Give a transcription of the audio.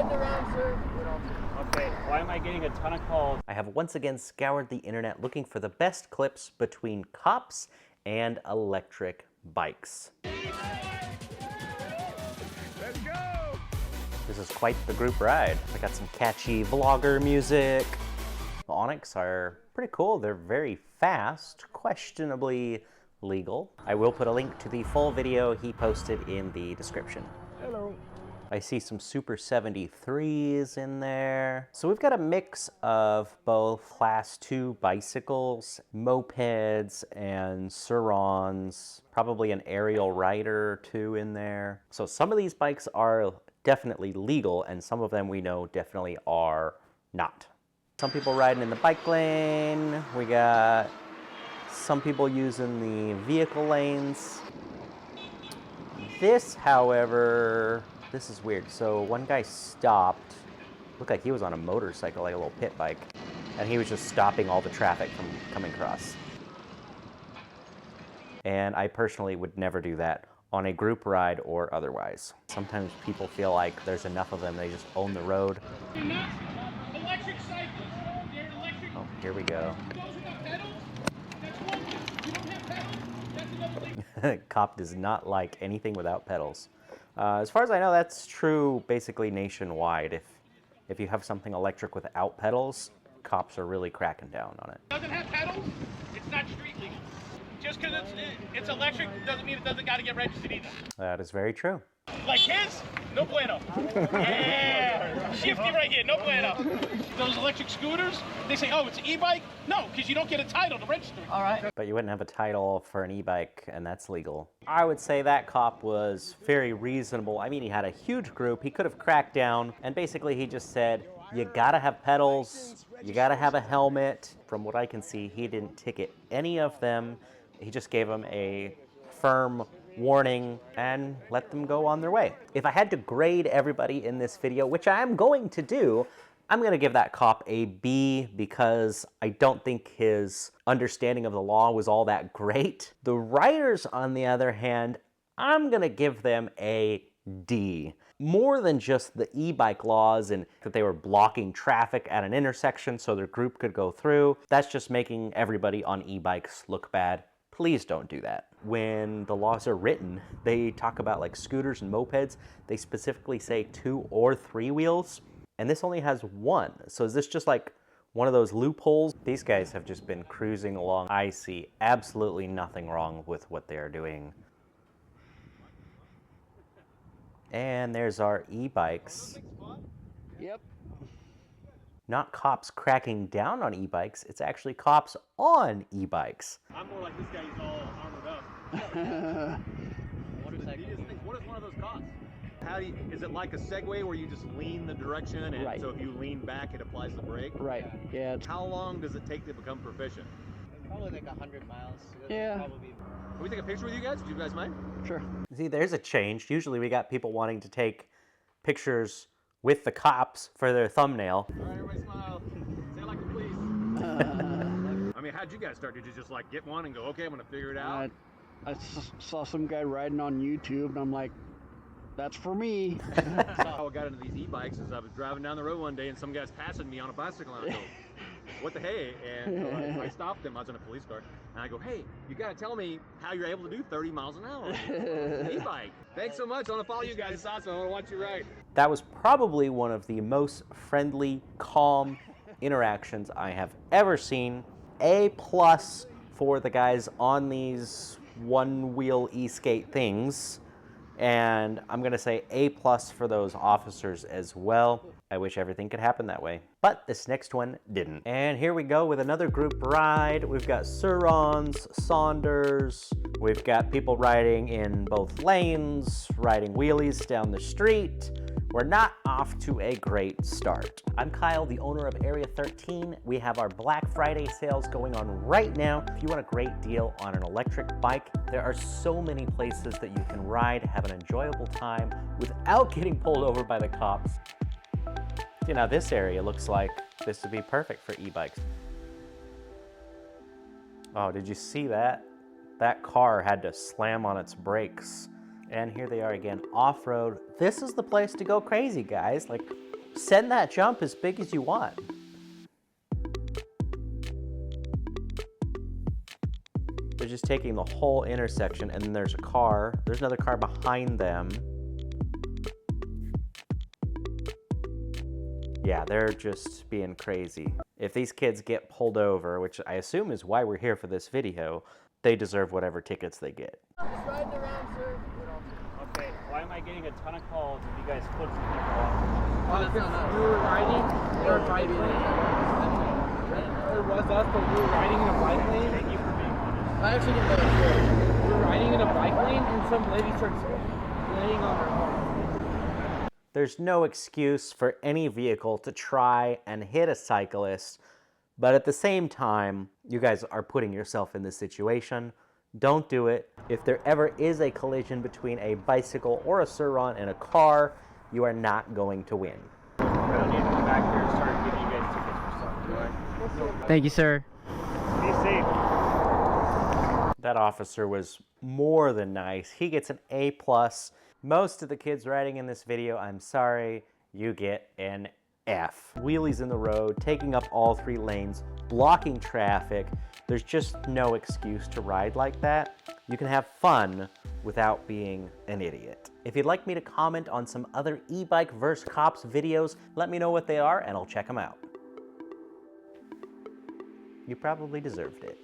riding around, sir. Okay, why am I getting a ton of calls? I have once again scoured the internet looking for the best clips between cops and electric bikes. Let's go! This is quite the group ride. I got some catchy vlogger music. The Onyx are pretty cool. They're very fast, questionably legal. I will put a link to the full video he posted in the description. Hello. I see some Super 73s in there. So we've got a mix of both Class 2 bicycles, mopeds, and Surons, probably an aerial rider or two in there. So some of these bikes are definitely legal, and some of them we know definitely are not. Some people riding in the bike lane. We got some people using the vehicle lanes. This, however, this is weird. So one guy stopped, looked like he was on a motorcycle, like a little pit bike, and he was just stopping all the traffic from coming across. And I personally would never do that on a group ride or otherwise. Sometimes people feel like there's enough of them, they just own the road. Electric cycles. They're electric. Oh, here we go. Those without pedals, that's one thing. You don't have pedals, that's another thing. Cop does not like anything without pedals. As far as I know, that's true basically nationwide. If you have something electric without pedals, cops are really cracking down on it. Doesn't have pedals, it's not street legal. Just because it's electric doesn't mean it doesn't got to get registered either. That is very true. Like his, no bueno. Yeah, shifty right here, no bueno. Those electric scooters, they say, oh, it's an e-bike? No, because you don't get a title to register it. All right. But you wouldn't have a title for an e-bike, and that's legal. I would say that cop was very reasonable. I mean, he had a huge group. He could have cracked down, and basically he just said, you gotta have pedals, you gotta have a helmet. From what I can see, he didn't ticket any of them. He just gave them a firm warning and let them go on their way. If I had to grade everybody in this video, which I am going to do, I'm going to give that cop a B because I don't think his understanding of the law was all that great. The riders, on the other hand, I'm going to give them a D. More than just the e-bike laws and that they were blocking traffic at an intersection so their group could go through. That's just making everybody on e-bikes look bad. Please don't do that. When the laws are written, they talk about like scooters and mopeds. They specifically say 2 or 3 wheels, and this only has 1. So is this just like one of those loopholes? These guys have just been cruising along. I see absolutely nothing wrong with what they are doing. And there's our e-bikes. Yep. Not cops cracking down on e-bikes, it's actually cops on e-bikes. I'm more like this guy, he's all armored up. What does one of those cost? Is it like a Segway where you just lean the direction and so if you lean back it applies the brake? Right, yeah. How long does it take to become proficient? Probably like 100 miles. Yeah. Probably. Can we take a picture with you guys? Do you guys mind? Sure. See, there's a change. Usually we got people wanting to take pictures with the cops for their thumbnail. All right, everybody smile. Say it like the police. I mean, how'd you guys start? Did you just like get one and go, okay, I'm gonna figure it out? I saw some guy riding on YouTube, and I'm like, that's for me. How I got into these e-bikes is I was driving down the road one day and some guy's passing me on a bicycle and I go, what the hey? And I stopped him. I was in a police car and I go, hey, you gotta tell me how you're able to do 30 miles an hour. It's an e-bike. Thanks so much. I want to follow you guys. It's awesome. I want to watch you ride. That was probably one of the most friendly, calm interactions I have ever seen. A+ for the guys on these one-wheel e-skate things. And I'm gonna say A+ for those officers as well. I wish everything could happen that way. But this next one didn't. And here we go with another group ride. We've got Surons, Saunders. We've got people riding in both lanes, riding wheelies down the street. We're not off to a great start. I'm Kyle, the owner of Area 13. We have our Black Friday sales going on right now. If you want a great deal on an electric bike, there are so many places that you can ride, have an enjoyable time without getting pulled over by the cops. You know, this area looks like this would be perfect for e-bikes. Oh, did you see that? That car had to slam on its brakes. And here they are again, off-road. This is the place to go crazy, guys. Like, Send that jump as big as you want. They're just taking the whole intersection, and then there's a car. There's another car behind them. Yeah, they're just being crazy. If these kids get pulled over, which I assume is why we're here for this video, they deserve whatever tickets they get. Just riding around, sir. Okay, why am I getting a ton of calls if you guys flipped some people off? You were riding or bike lane. It was us, but we were riding in a bike lane. Thank you for being honest. I actually didn't know that story. We were riding in a bike lane and some lady starts laying on her car. There's no excuse for any vehicle to try and hit a cyclist, but at the same time, you guys are putting yourself in this situation. Don't do it. If there ever is a collision between a bicycle or a Sur-Ron and a car, you are not going to win. I don't need to come back here and start giving you guys tickets for stuff, do I? Thank you, sir. Be safe. That officer was more than nice. He gets an A+. Most of the kids riding in this video, I'm sorry, you get an F. Wheelies in the road, taking up all 3 lanes, blocking traffic. There's just no excuse to ride like that. You can have fun without being an idiot. If you'd like me to comment on some other e-bike vs. cops videos, let me know what they are and I'll check them out. You probably deserved it.